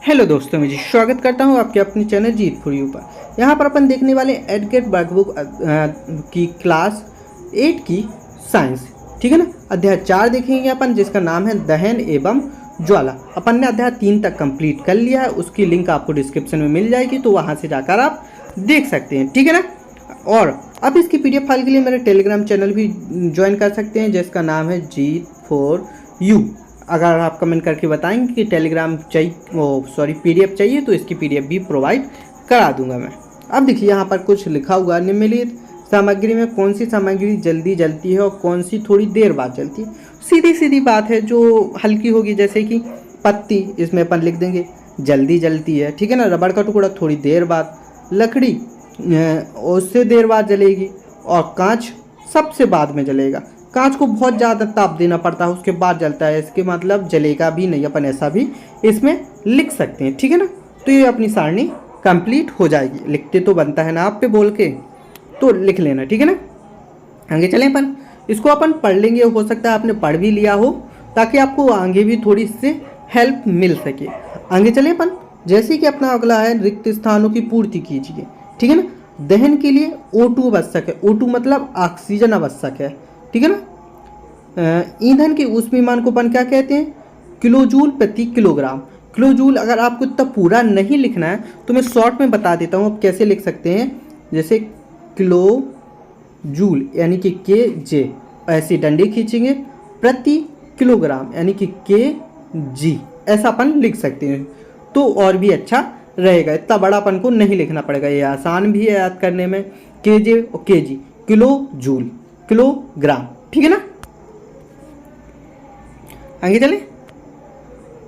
Hello दोस्तों, मैं जी स्वागत करता हूं आपके अपने चैनल जीत फॉर यू पर। यहाँ पर अपन देखने वाले एडगेट वर्कबुक की क्लास 8 की साइंस, ठीक है ना। अध्याय 4 देखेंगे अपन, जिसका नाम है दहन एवं ज्वाला। अपन ने अध्याय 3 तक कंप्लीट कर लिया है, उसकी लिंक आपको डिस्क्रिप्शन में मिल जाएगी, तो वहाँ से जाकर आप देख सकते हैं, ठीक है ना। और अब इसकी PDF फाइल के लिए मेरे टेलीग्राम चैनल भी ज्वाइन कर सकते हैं, जिसका नाम है जीत फॉर यू। अगर आप कमेंट करके बताएंगे कि टेलीग्राम चाहिए PDF चाहिए, तो इसकी PDF भी प्रोवाइड करा दूंगा मैं। अब देखिए यहाँ पर कुछ लिखा हुआ, निम्नलिखित सामग्री में कौन सी सामग्री जल्दी जलती है और कौन सी थोड़ी देर बाद जलती है। सीधी सीधी बात है, जो हल्की होगी जैसे कि पत्ती, इसमें अपन लिख देंगे जल्दी जलती है, ठीक है ना। रबड़ का टुकड़ा थोड़ी देर बाद, लकड़ी उससे देर बाद जलेगी, और कांच सबसे बाद में जलेगा। कांच को बहुत ज़्यादा ताप देना पड़ता है, उसके बाद जलता है, इसके मतलब जलेगा भी नहीं। अपन ऐसा भी इसमें लिख सकते हैं, ठीक है ना। तो ये अपनी सारणी कंप्लीट हो जाएगी। लिखते तो बनता है ना आप पे बोल के, तो लिख लेना, ठीक है ना। आगे चलें अपन, इसको अपन पढ़ लेंगे। हो सकता है आपने पढ़ भी लिया हो, ताकि आपको आगे भी थोड़ी इससे हेल्प मिल सके। आगे चलें अपन, जैसे कि अपना अगला है रिक्त स्थानों की पूर्ति कीजिए, ठीक है ना। दहन के लिए O2 आवश्यक है। O2 मतलब ऑक्सीजन आवश्यक है, ठीक है ना। ईंधन के ऊष्मीमान को अपन क्या कहते हैं? किलोजूल प्रति किलोग्राम। किलोजूल अगर आपको इतना पूरा नहीं लिखना है तो मैं शॉर्ट में बता देता हूँ आप कैसे लिख सकते हैं। जैसे किलोजूल यानी कि KJ, ऐसी डंडी खींचेंगे, प्रति किलोग्राम यानी कि KG, ऐसा अपन लिख सकते हैं, तो और भी अच्छा रहेगा। इतना बड़ा अपन को नहीं लिखना पड़ेगा, ये आसान भी है याद करने में। KJ और KG, किलो जूल किलोग्राम, ठीक है ना। आगे चले,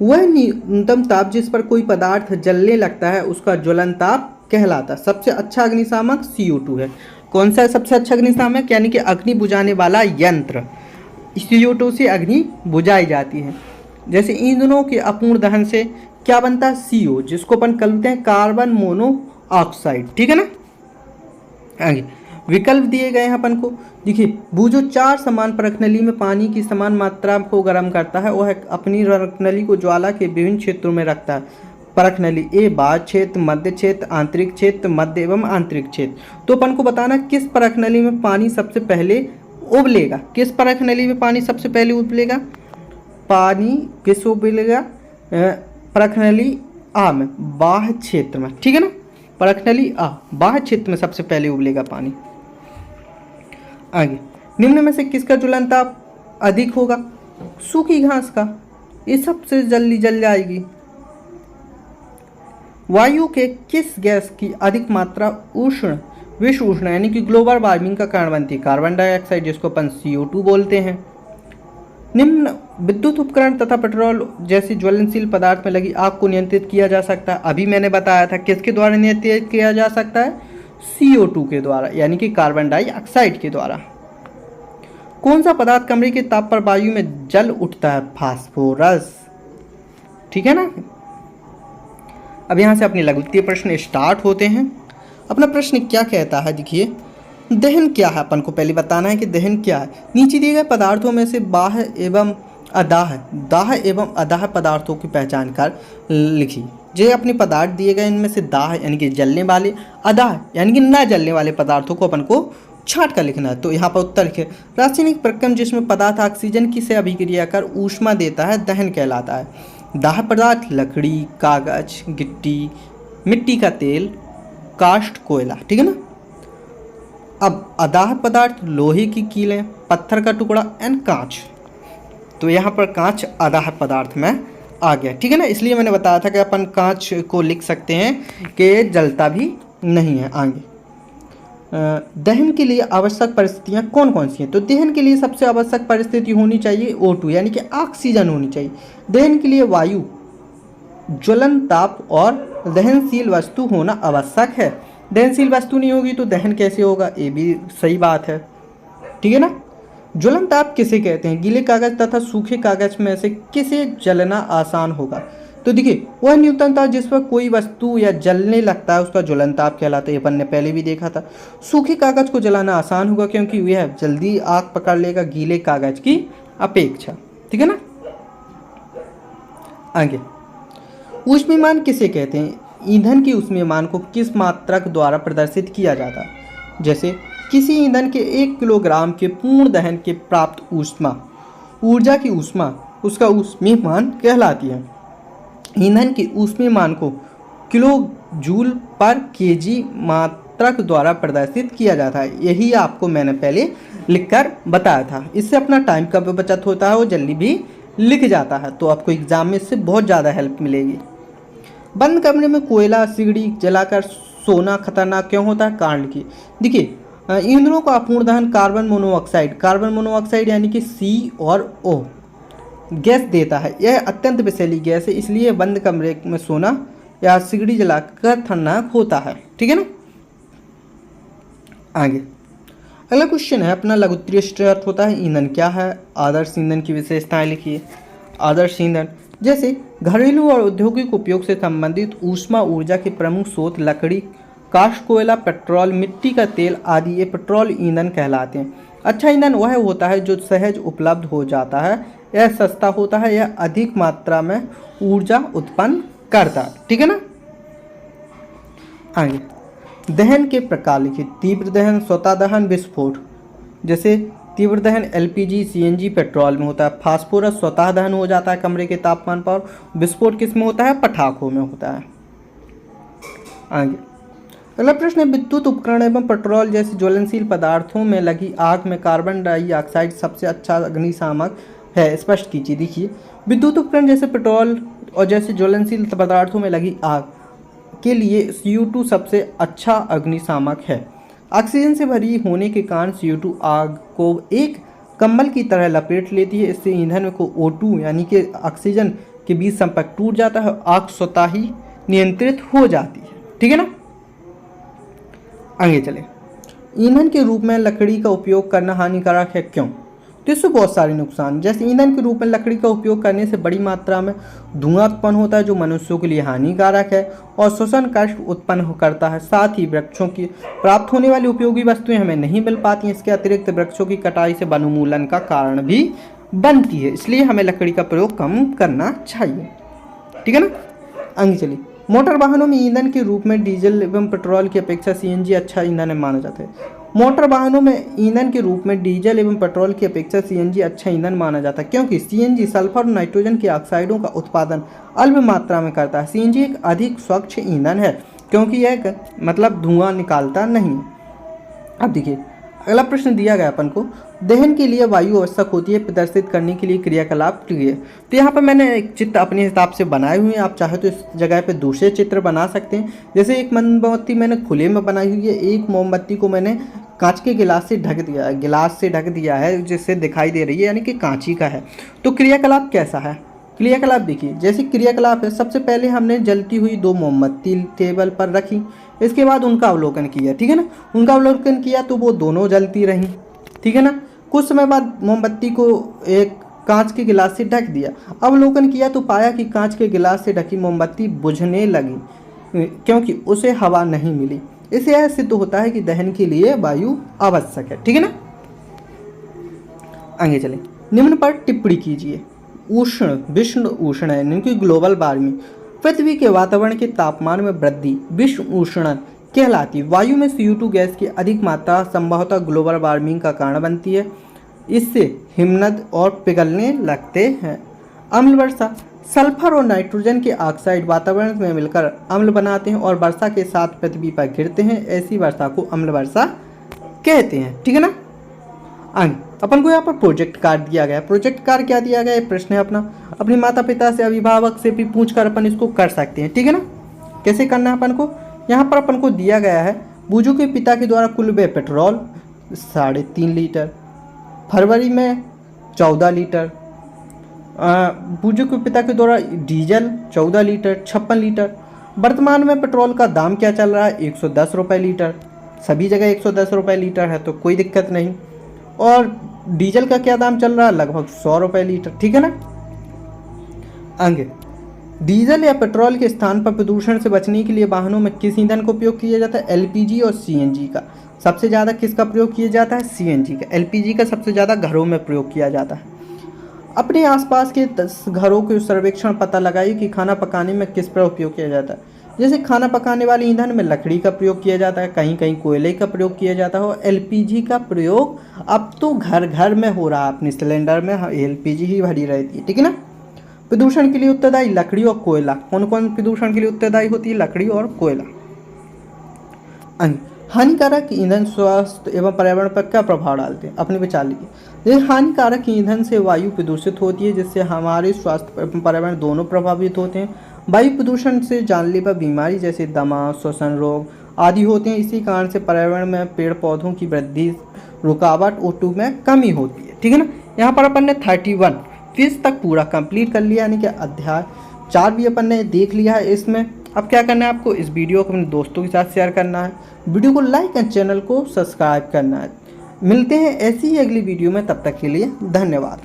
वह न्यूनतम ताप जिस पर कोई पदार्थ जलने लगता है उसका ज्वलन ताप कहलाता है। सबसे अच्छा अग्निशामक CO2 है। कौन सा है सबसे अच्छा अग्निशामक? यानी कि अग्नि बुझाने वाला यंत्र। CO2 से अग्नि बुझाई जाती है। जैसे ईंधनों के अपूर्ण दहन से क्या बनता है? CO, जिसको अपन कहते हैं कार्बन मोनोऑक्साइड, ठीक है ना। आगे विकल्प दिए गए हैं अपन को। देखिए, वो जो 4 समान परखनली में पानी की समान मात्रा को गर्म करता है, वह अपनी परखनली को ज्वाला के विभिन्न क्षेत्रों में रखता है। परखनली ए बाह्य क्षेत्र, मध्य क्षेत्र, आंतरिक क्षेत्र, मध्य एवं आंतरिक क्षेत्र। तो अपन को बताना किस परखनली में पानी सबसे पहले उबलेगा। किस परखनली में पानी सबसे पहले उबलेगा? पानी किस उबलेगा? परखनली आ में, बाह्य क्षेत्र में, ठीक है ना। परखनली आ, बाह्य क्षेत्र में सबसे पहले उबलेगा पानी। आगे, निम्न में से किसका ज्वलन ताप अधिक होगा? सूखी घास का, ये सबसे जल्दी जल जाएगी। वायु के किस गैस की अधिक मात्रा विश्व उष्ण यानी कि ग्लोबल वार्मिंग का कारण बनती है? कार्बन डाइऑक्साइड, जिसको अपन CO2 बोलते हैं। निम्न विद्युत उपकरण तथा पेट्रोल जैसी ज्वलनशील पदार्थ में लगी आग को नियंत्रित किया जा सकता है। अभी मैंने बताया था किसके द्वारा नियंत्रित किया जा सकता है? CO2 के द्वारा, यानी कि कार्बन डाइऑक्साइड के द्वारा। कौन सा पदार्थ कमरे के ताप पर वायु में जल उठता है? फास्फोरस, ठीक है ना। अब यहाँ से अपने लघुत्तरीय प्रश्न स्टार्ट होते हैं। अपना प्रश्न क्या कहता है? देखिए, दहन क्या है, अपन को पहले बताना है कि दहन क्या है। नीचे दिए गए पदार्थों में से बाह्य एवं दाह एवं अदाह पदार्थों की पहचान कर लिखिए। जो अपने पदार्थ दिए गए, इनमें से दाह यानी कि जलने वाले, अदाह यानी कि न जलने वाले पदार्थों को अपन को छांट कर लिखना है। तो यहाँ पर उत्तर लिखे, रासायनिक प्रक्रम जिसमें पदार्थ ऑक्सीजन की से अभिक्रिया कर ऊष्मा देता है, दहन कहलाता है। दाह पदार्थ लकड़ी, कागज, गिट्टी, मिट्टी का तेल, काष्ठ, कोयला, ठीक है ना। अब अदाह पदार्थ लोहे की कीलें, पत्थर का टुकड़ा एंड कांच। तो यहाँ पर कांच अदाह पदार्थ में आ गया, ठीक है ना। इसलिए मैंने बताया था कि अपन कांच को लिख सकते हैं कि जलता भी नहीं है। आगे, दहन के लिए आवश्यक परिस्थितियाँ कौन कौन सी हैं? तो दहन के लिए सबसे आवश्यक परिस्थिति होनी चाहिए O2 यानी कि ऑक्सीजन होनी चाहिए। दहन के लिए वायु, ज्वलन ताप और दहनशील वस्तु होना आवश्यक है। दहनशील वस्तु नहीं होगी तो दहन कैसे होगा? ये भी सही बात है, ठीक है ना। ज्वलन ताप किसे कहते हैं? गीले कागज तथा सूखे कागज में से किसे जलना आसान होगा? तो देखिए, वह न्यूनतम ताप जिस पर कोई वस्तु या जलने लगता है उसका ज्वलन ताप कहलाता है। अपन ने पहले भी देखा था। सूखे कागज को जलाना आसान होगा क्योंकि वह जल्दी आग पकड़ लेगा गीले कागज की अपेक्षा, ठीक है ना। आगे, ऊष्मीयमान किसे कहते हैं? ईंधन की ऊष्मीयमान को किस मात्रक द्वारा प्रदर्शित किया जाता है? जैसे किसी ईंधन के 1 किलोग्राम के पूर्ण दहन के प्राप्त ऊर्जा की ऊष्मा उसका ऊष्मीयमान कहलाती है। ईंधन की ऊष्मीयमान को किलो जूल पर केजी मात्रक द्वारा प्रदर्शित किया जाता है। यही आपको मैंने पहले लिखकर बताया था। इससे अपना टाइम का भी बचत होता है और जल्दी भी लिख जाता है, तो आपको एग्जाम में इससे बहुत ज़्यादा हेल्प मिलेगी। बंद कमरे में कोयला सिगड़ी जलाकर सोना खतरनाक क्यों होता है? कारण लिखिए। देखिए, ईंधनों का अपूर्ण दहन कार्बन मोनोऑक्साइड यानी कि CO गैस देता है। यह अत्यंत विषैली गैस है, इसलिए बंद कमरे में सोना या सिगड़ी जलाकर खतरनाक होता है। ठीक है ना। आगे अगला क्वेश्चन है अपना, लघु उत्तरीय स्रोत होता है ईंधन क्या है? आदर्श ईंधन की विशेषताएं लिखिए। आदर्श ईंधन जैसे घरेलू और औद्योगिक उपयोग से संबंधित ऊष्मा ऊर्जा के प्रमुख स्रोत लकड़ी, काष्ठ कोयला, पेट्रोल, मिट्टी का तेल आदि ये पेट्रोल ईंधन कहलाते हैं। अच्छा ईंधन वह होता है जो सहज उपलब्ध हो जाता है, यह सस्ता होता है, यह अधिक मात्रा में ऊर्जा उत्पन्न करता है। ठीक है ना। आगे दहन के प्रकार लिखिए। तीव्र दहन, स्वतः दहन, विस्फोट। जैसे तीव्र दहन LPG CNG पेट्रोल में होता है। फास्फोरस स्वतः दहन हो जाता है कमरे के तापमान पर। विस्फोट किस में होता है? पटाखों में होता है। आगे अगला प्रश्न है, विद्युत उपकरण एवं पेट्रोल जैसे ज्वलनशील पदार्थों में लगी आग में कार्बन डाइऑक्साइड सबसे अच्छा अग्निशामक है, स्पष्ट कीजिए। देखिए, विद्युत उपकरण जैसे पेट्रोल और जैसे ज्वलनशील पदार्थों में लगी आग के लिए CO2 सबसे अच्छा अग्निशामक है। ऑक्सीजन से भरी होने के कारण CO2 आग को एक कंबल की तरह लपेट लेती है। इससे ईंधन को O2 यानी कि ऑक्सीजन के बीच संपर्क टूट जाता है, आग स्वतः ही नियंत्रित हो जाती है। ठीक है ना। आगे चले, ईंधन के रूप में लकड़ी का उपयोग करना हानिकारक है, क्यों? तो इससे बहुत सारे नुकसान, जैसे ईंधन के रूप में लकड़ी का उपयोग करने से बड़ी मात्रा में धुआं उत्पन्न होता है जो मनुष्यों के लिए हानिकारक है और श्वसन कष्ट उत्पन्न करता है। साथ ही वृक्षों की प्राप्त होने वाली उपयोगी वस्तुएं हमें नहीं मिल पाती हैं। इसके अतिरिक्त वृक्षों की कटाई से वनोन्मूलन का कारण भी बनती है, इसलिए हमें लकड़ी का प्रयोग कम करना चाहिए। ठीक है ना। आगे चलिए, मोटर वाहनों में ईंधन के रूप में डीजल एवं पेट्रोल की अपेक्षा CNG अच्छा ईंधन माना जाता है। मोटर वाहनों में ईंधन के रूप में डीजल एवं पेट्रोल की अपेक्षा CNG अच्छा ईंधन माना जाता है, क्योंकि CNG सल्फर और नाइट्रोजन के ऑक्साइडों का उत्पादन अल्प मात्रा में करता है। CNG एक अधिक स्वच्छ ईंधन है क्योंकि यह मतलब धुआं निकालता नहीं। अब देखिए, अगला प्रश्न दिया गया अपन को, दहन के लिए वायु आवश्यक होती है, प्रदर्शित करने के लिए क्रियाकलाप क्रिया। तो यहाँ पर मैंने एक चित्र अपने हिसाब से बनाए हुए हैं, आप चाहे तो इस जगह पे दूसरे चित्र बना सकते हैं। जैसे एक मोमबत्ती मैंने खुले में बनाई हुई है, एक मोमबत्ती को मैंने कांच के गिलास से ढक दिया है, जिससे दिखाई दे रही है, यानी कि कांची का है। तो क्रियाकलाप कैसा है? क्रियाकलाप देखिए, जैसे क्रियाकलाप है, सबसे पहले हमने जलती हुई 2 मोमबत्ती टेबल पर रखी, इसके बाद उनका अवलोकन किया। ठीक है ना। उनका अवलोकन किया तो वो दोनों जलती रहीं। ठीक है ना। कुछ समय बाद मोमबत्ती को एक कांच के गिलास से ढक दिया, अवलोकन किया तो पाया कि कांच के गिलास से ढकी मोमबत्ती बुझने लगी क्योंकि उसे हवा नहीं मिली। इससे यह सिद्ध होता है कि दहन के लिए वायु आवश्यक है। ठीक है ना। आगे चलें, निम्न पर टिप्पणी कीजिए। विश्व उष्ण यानी कि ग्लोबल वार्मिंग, पृथ्वी के वातावरण के तापमान में वृद्धि विश्व उष्णन कहलाती है। वायु में CO2 गैस की अधिक मात्रा संभवतः ग्लोबल वार्मिंग का कारण बनती है। इससे हिमनद और पिघलने लगते हैं। अम्ल वर्षा, सल्फर और नाइट्रोजन के ऑक्साइड वातावरण में मिलकर अम्ल बनाते हैं और वर्षा के साथ पृथ्वी पर गिरते हैं। ऐसी वर्षा को अम्ल वर्षा कहते हैं। ठीक है ना। आगे अपन को यहाँ पर प्रोजेक्ट कार्ड दिया गया है। प्रोजेक्ट कार्ड क्या दिया गया है? प्रश्न है अपना, अपने माता पिता से अभिभावक से भी पूछकर अपन इसको कर सकते हैं। ठीक है ना। कैसे करना है अपन को? यहाँ पर अपन को दिया गया है, बूजू के पिता के द्वारा कुल व्यय पेट्रोल 3.5 लीटर, फरवरी में 14 लीटर, बूजू के पिता के द्वारा डीजल 14 लीटर, 56 लीटर। वर्तमान में पेट्रोल का दाम क्या चल रहा है? 110 रुपये लीटर। सभी जगह 110 रुपये लीटर है तो कोई दिक्कत नहीं। और डीजल का क्या दाम चल रहा है? लगभग 100 रुपये लीटर। ठीक है ना। आगे, डीजल या पेट्रोल के स्थान पर प्रदूषण से बचने के लिए वाहनों में किस ईंधन का उपयोग किया जाता है? LPG और CNG का। सबसे ज़्यादा किसका प्रयोग किया जाता है? CNG का। LPG का सबसे ज़्यादा घरों में प्रयोग किया जाता है। अपने आसपास के 10 घरों के सर्वेक्षण पता लगाइए कि खाना पकाने में किस पर उपयोग किया जाता है। जैसे खाना पकाने वाले ईंधन में लकड़ी का प्रयोग किया जाता है, कहीं कहीं कोयले का प्रयोग किया जाता है, और एलपीजी का प्रयोग अब तो घर घर में हो रहा है। अपने सिलेंडर में एलपीजी ही भरी रहती है, ठीक है ना। प्रदूषण के लिए उत्तरदायी लकड़ी और कोयला। कौन कौन प्रदूषण के लिए उत्तरदायी होती है? लकड़ी और कोयला। हानिकारक ईंधन स्वास्थ्य एवं पर्यावरण पर क्या प्रभाव डालते हैं? अपने विचार लीजिए। ये हानिकारक ईंधन से वायु प्रदूषित होती है, जिससे हमारे स्वास्थ्य एवं पर्यावरण दोनों प्रभावित होते हैं। वायु प्रदूषण से जानलेवा बीमारी जैसे दमा, श्वसन रोग आदि होते हैं। इसी कारण से पर्यावरण में पेड़ पौधों की वृद्धि रुकावट O2 में कमी होती है, ठीक है ना। यहाँ पर अपन ने 31 पेज तक पूरा कंप्लीट कर लिया, यानी कि अध्याय 4 भी अपन ने देख लिया है। इसमें अब क्या करना है, आपको इस वीडियो को अपने दोस्तों के साथ शेयर करना है, वीडियो को लाइक एंड चैनल को सब्सक्राइब करना है। मिलते हैं ऐसी ही अगली वीडियो में, तब तक के लिए धन्यवाद।